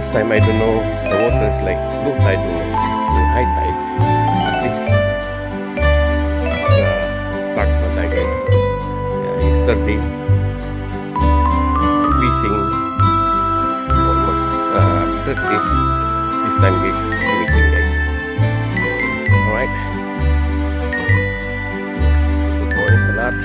this time I don't know, the water is like low tide or high tide. At least start pa tayo guys. Yesterday fishing almost start this time guys, everything guys. Alright, good morning sa lahat.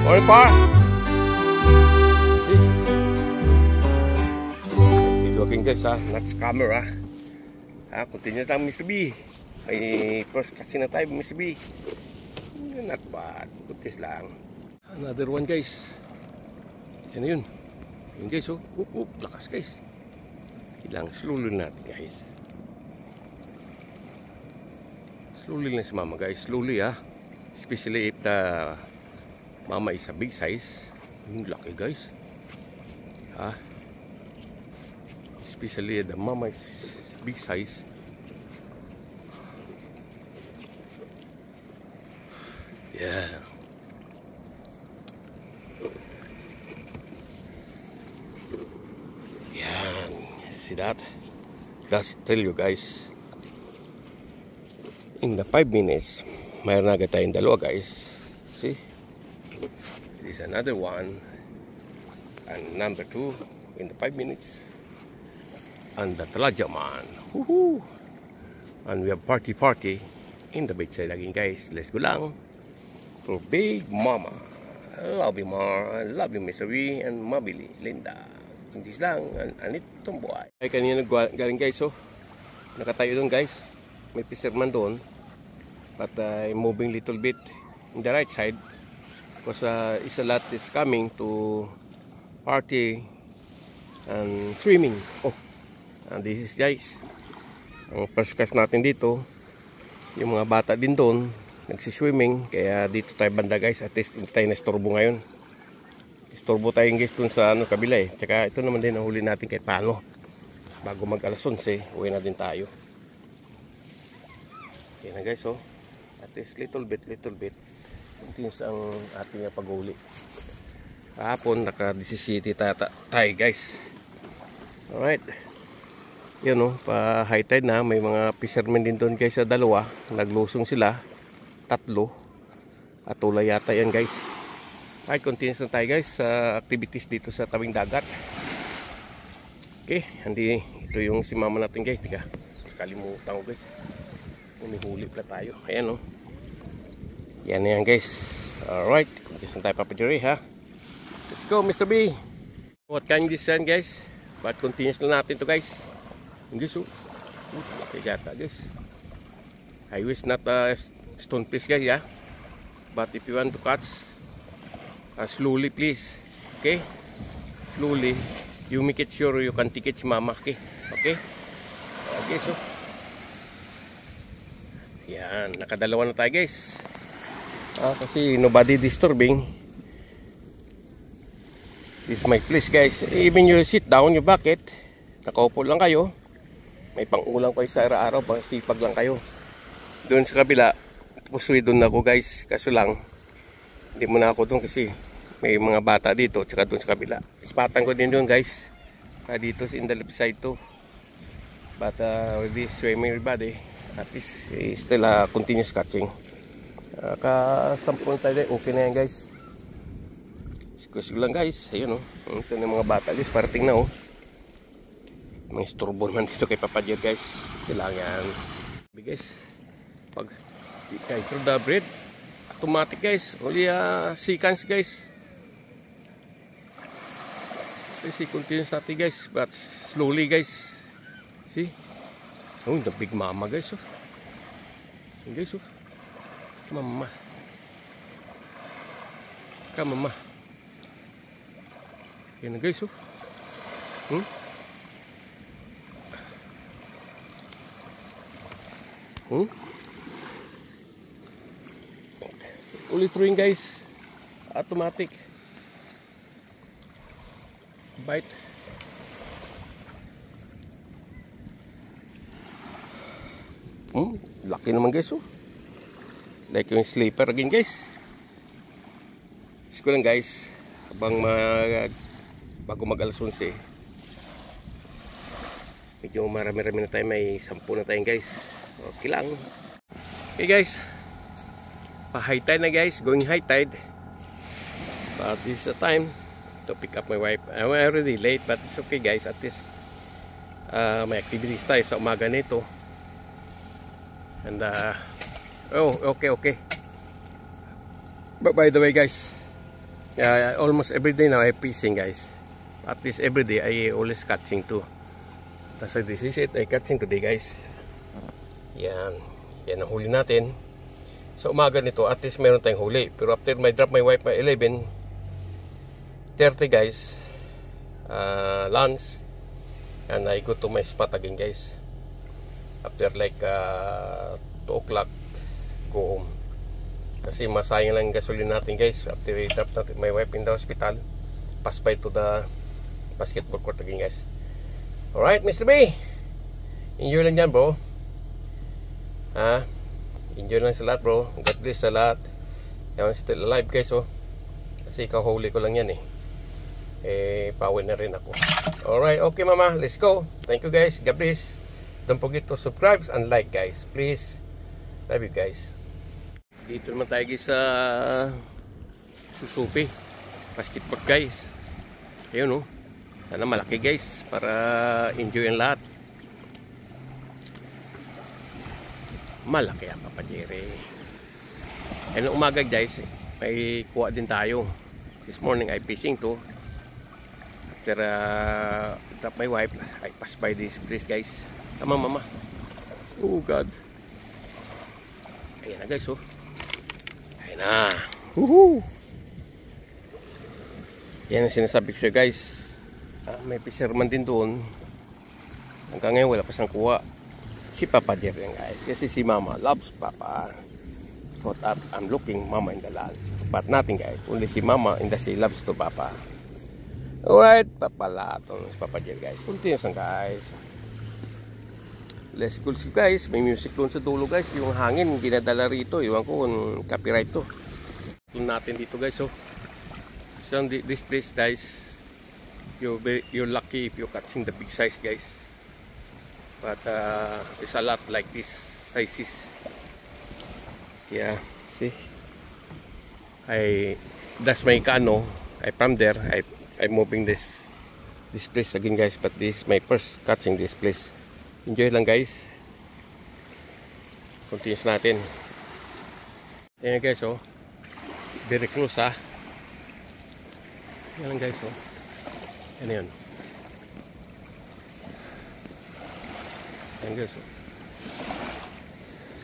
Morning, Pa! Jogging guys ha, not scammer ha. Continue tayo Mr. B. May first kasi na tayo Mr. B. Not bad, kutis lang. Another one guys. Yan na yun. Yun guys oh, lakas guys. Ilang slowly natin guys. Slowly lang si mama guys, slowly ha. Especially if the mama is a big size. Yung laki guys. Especially the mama is big size. Yeah. Yeah. See that? Just tell you guys. In the 5 minutes, mayroon agad tayong dalawa guys. See? This is another one, and number 2 in the 5 minutes, and the Talaja man. Woohoo! And we have party in the beachside again guys. Let's go lang for Big Mama. Love you Ma, love you Mr. V and Mabili, Linda. Hindi lang, anitong buhay. Ay kanina galing guys oh. Nakatayo doon guys. May fisherman doon. But I'm moving little bit in the right side. Because is a lot is coming to party and swimming. Oh, and this is guys, ang first cast natin dito. Yung mga bata din doon nagsiswimming, kaya dito tayo banda guys. At least hindi tayo na-istorbo ngayon. Istorbo tayo guys dun sa kabila eh. Tsaka ito naman din ang huli natin kahit paano. Bago mag alas 11, uwi na din tayo. Okay na guys oh. At least little bit. Continuous ang ating pag-uli. Kahapon naka-17 tayo guys. Alright. Yun o, pa high tide na. May mga fishermen din doon guys sa dalawa. Naglusong sila. 3. At tulay yata yan guys. Alright, continuous na tayo guys sa activities dito sa tabing dagat. Okay, ito yung si mama natin guys. Tika, kalimutan ko guys. Umihuli pala tayo. Ayan o. Yan na yan guys. Alright, continuous na tayo papadiri ha. Let's go Mr. B. What can this yan guys? But continuous na natin to guys. Guys oh. Okay gata guys. I wish not stone fish guys yeah. But if you want to catch slowly please. Okay? Slowly. You make it sure you can take it si mama. Okay? Okay? Okay so. Yan. Nakadalawa na tayo guys. Kasi nobody disturbing. This is my place guys. Even you sit down your bucket, nakaupo lang kayo. May pang-ulang kayo sa araw-araw, pang sipag lang kayo. Doon sa kabila, pusuy doon ako guys. Kaso lang, hindi muna ako doon kasi may mga bata dito, tsaka doon sa kabila. Ispatan ko din doon guys. Dito in the left side to. But with this swimming everybody, at least still continuous catching. Kasampun tayo, okay na yan guys. Squeeze lang guys. Ayun o, ito na mga bata guys, parating na o. May isturbo naman dito kay Papa Jed guys. Kailangan yan guys. Pag kay through the bread, automatic guys. Only seconds guys. See, continuous natin guys, but slowly guys. See? Oh, the big mama guys oh. Yan guys, oh. Mama. Mama. Yan guys, oh. Ulit rin guys. Automatic. Bite. Laki naman guys, oh. Like yung sleeper again guys. Isko lang guys. Habang bago mag alas 11. Medyo marami-rami na tayo. May 10 na tayo guys. Okay lang. Okay guys. Pa-high tide na guys. Going high tide. But this is the time to pick up my wife. I'm already late but it's okay guys. At least may activities tayo sa umaga nito. And okay. But by the way guys, almost every day now I fishing guys. At least every day I always catching too. So this is it. I catching today guys. Yan ang huli natin. Sa umaga nito at least meron tayong huli. Pero after my drop my wife by 11:30 guys, lunch, and I go to my spot again guys. After like 2 o'clock, go home. Kasi masayang lang gasolina natin guys. After we drop natin my wife in the hospital, pass by to the basketball court again guys. Alright Mr. B, enjoy lang yan bro. Enjoy lang sa lahat bro. God bless sa lahat. I'm still alive guys, oh. Kasi kahuli ko lang yan pawin na rin ako. Alright, okay mama, let's go. Thank you guys, God bless. Don't forget to subscribe and like guys, please. Love you guys. Dito naman tayo guys sa Susupi basketball guys. Ayun, oh. Sana malaki guys para enjoy ang lahat. Malaki ang Papa Jerry. And umaga guys, may kuha din tayo. This morning I fishing too. After drop my wife, I pass by this place guys. Tama mama. Oh God. Ayan na guys, oh. Ayan na. Woohoo. Yan ang sinasabi ko siya guys. May fisherman din doon. Hanggang ngayon wala pa siyang kuha. Si Papa Jerry yan guys. Kasi si Mama loves Papa. But I'm looking Mama in the land. But nothing guys. Only si Mama in the sea loves to Papa. Alright. Papa lahat. Si Papa Jerry guys. Continuous lang guys. Let's go guys. May music doon sa dulo guys. Yung hangin ginadala rito. Iwan ko kung copyright to. Ito natin dito guys. So this place guys, you're lucky if you're catching the big size guys. But it's a lot like this sizes. Yeah, see, that's my cano. From there I'm moving this place again guys. But this is my first catching this place. Enjoy lang guys. Continuous natin. Ayan guys, oh. Very close ha. Ayan lang guys, oh. Ano yun? Ayan guys, oh.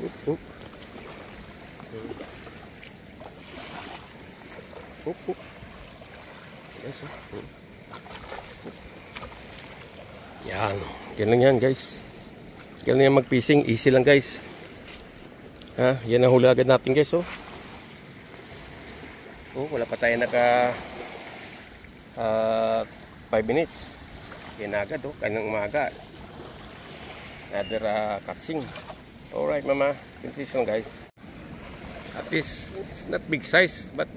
Oop, oop. Oop, oop. Yes, oh. Yan. Yan lang yan guys. Yan lang yan mag-fishing. Easy lang guys. Yan ang huli agad natin guys, oh. Wala pa tayo naka 5 minutes. Yan agad, oh. Kanang umaga. Another catching. Alright mama. Continuous lang guys. At least it's not big size. But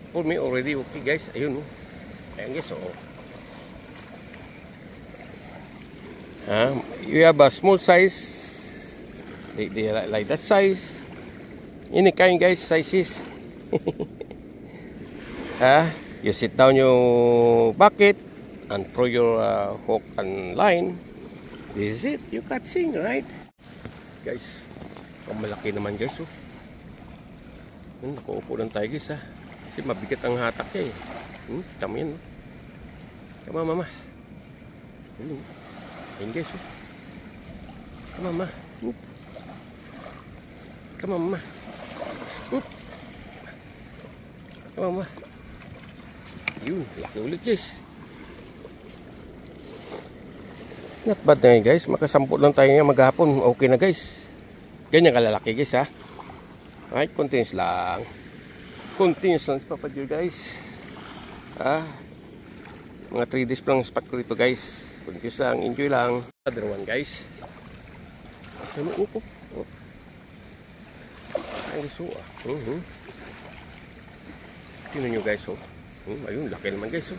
for me already okay guys. Ayun, oh. Ayan guys, oh. You have a small size. They like that size. Any kind guys sizes. You sit down your bucket and throw your hook and line. This is it. You catching, right? Guys, malaki naman guys, oh. Nakaupo lang tayo guys, ha. Kasi mabigat ang hatak niya, eh. Tama yan, oh. Tama mama. Ayun guys, oh. Tama mama. Come on, ma. Oop. Come on, ma. Yun, laki ulit guys. Not bad na guys. Makasampo lang tayo nga maghapon. Okay na guys. Ganyan kalalaki guys ha. Alright, continuous lang. Continuous lang Papa Jer guys. Mga 3 days pa lang spot ko dito guys. Continuous lang, enjoy lang. Another one guys. Ano upo? Ay guys Tingnan nyo guys ayun, laki naman guys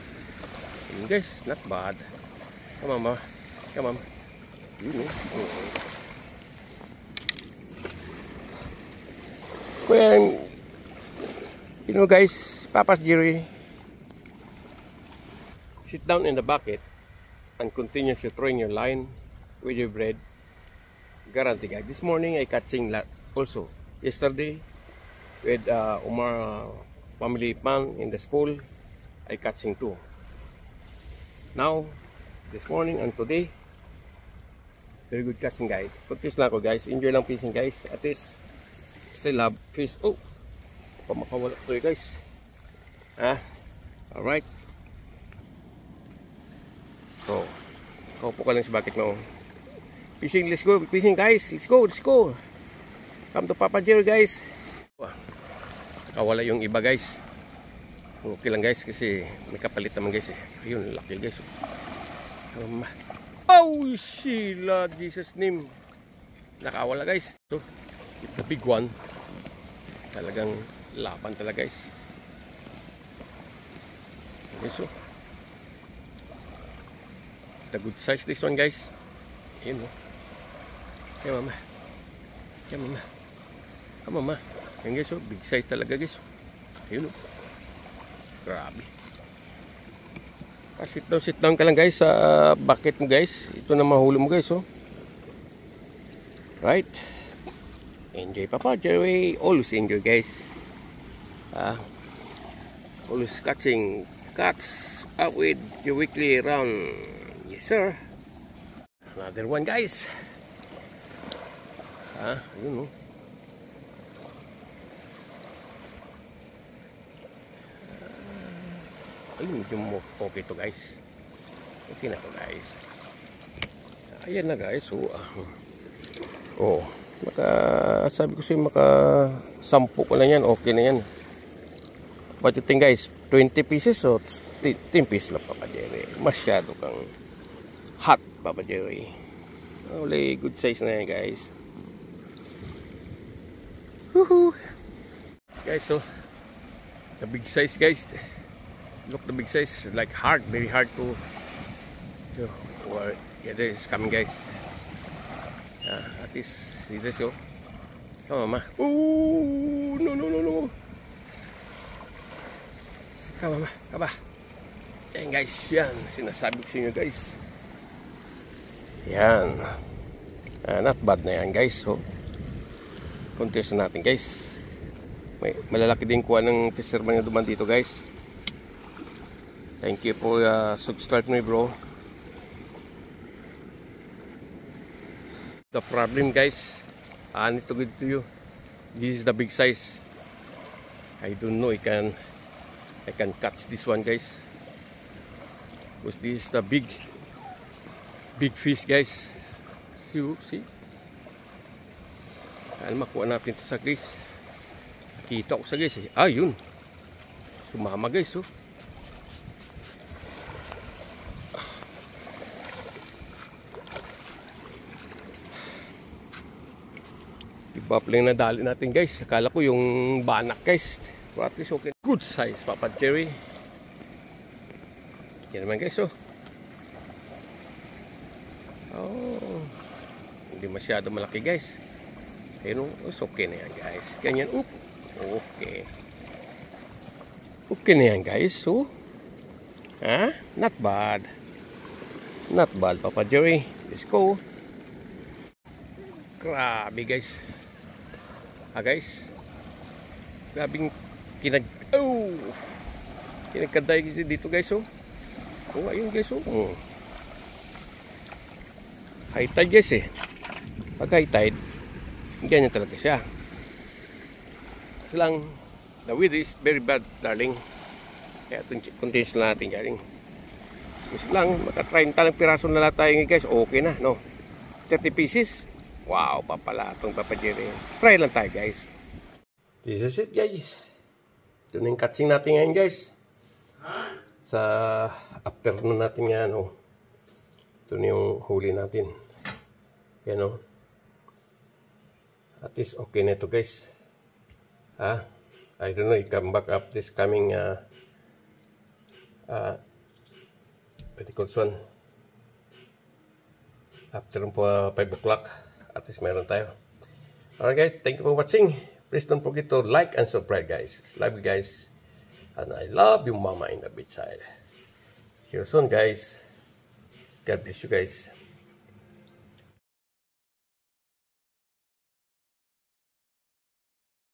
Ayun guys, not bad. Come on ma. Come on. Yun Well, you know guys, Papa's Jerry, sit down in the bucket and continue to throwing your line with your bread. Guarantee guys. This morning I catching also. Yesterday with Umar family pan in the school, I catching too. Now, this morning and today, very good catching guys. Practice lang ako guys. Enjoy lang fishing guys. At least still have fish. Oh, pamakawala to guys. Alright. So, kaupo ka lang sa bucket mo. Fishing, let's go. Fishing guys. Let's go, let's go. Come to Papa Jer guys. Nakawala yung iba guys. Okay lang guys kasi may kapalit naman guys Ayun, laki guys. Oh, sila, Jesus name. Nakawala guys. So, the big one. Talagang laban talaga guys. Okay, so the good size this one guys. Ayun Kaya mama. Kaya mama. Kaya mama. Ayun guys big size talaga guys. Ayun Grabe. Sit down ka lang guys sa bucket mo guys. Ito na mahuli mo guys Right. Enjoy Papa Jerry. Always enjoy guys. Always catching cats up with your weekly round. Yes sir. Another one guys. Ayun Ayun yung okay to guys. Okay na to guys. Ayan na guys. Sabi ko sa'yo maka-10 ko lang yan. Okay na yan. What you think guys? 20 pieces o 10 pieces lang Papa Jerry? Masyado kang hot Papa Jerry. Only good size na yan guys. Woohoo! Guys the big size guys. Look, the big size is like hard, very hard to yeah, there is coming guys. At least see this Come on ma. Oh no. Come on ma. Kaba. Yan guys, yan sinasabi ko sa inyo guys. Yan. Not bad na yan guys. Contest natin guys. May malalaki din kuha ng fisherman na duman dito guys. Thank you for subscribe me bro. The problem guys, I need to give to you. This is the big size. I don't know I can catch this one guys. Because this is the big fish guys. See? Makuha natin ito sa guys. Kita ko sa guys yun. Sumama guys Bapling na dali natin guys. Akala ko yung banak guys. But at least okay. Good size Papa Jerry. Yan naman guys hindi masyado malaki guys. Pero okay na yan guys. Ganyan. Okay. Okay na yan guys. Not bad. Not bad Papa Jerry. Let's go. Grabe guys. Guys, grabing kinagkaday dito guys ayun guys high tide guys pag high tide ganyan talaga siya Kasi lang, the weather is very bad, darling. Kaya continuous na natin, darling. Gusto lang, maka-30 lang piraso na lang tayo ngayon, guys. Okay na, no? 30 pieces. Wow, papala itong Papa Jerry. Try lang tayo, guys. This is it, guys. Ito na yung catching natin ngayon, guys. Sa afternoon natin nga, no? Ito na yung huli natin. Yan, no? At least okay na ito, guys. I don't know, you come back up this coming what do you call this one? After 5 o'clock, at least meron tayo. Alright, guys, thank you for watching. Please don't forget to like and subscribe, guys. Love you guys. And I love you, mama, in the beach side. See you soon, guys. God bless you, guys.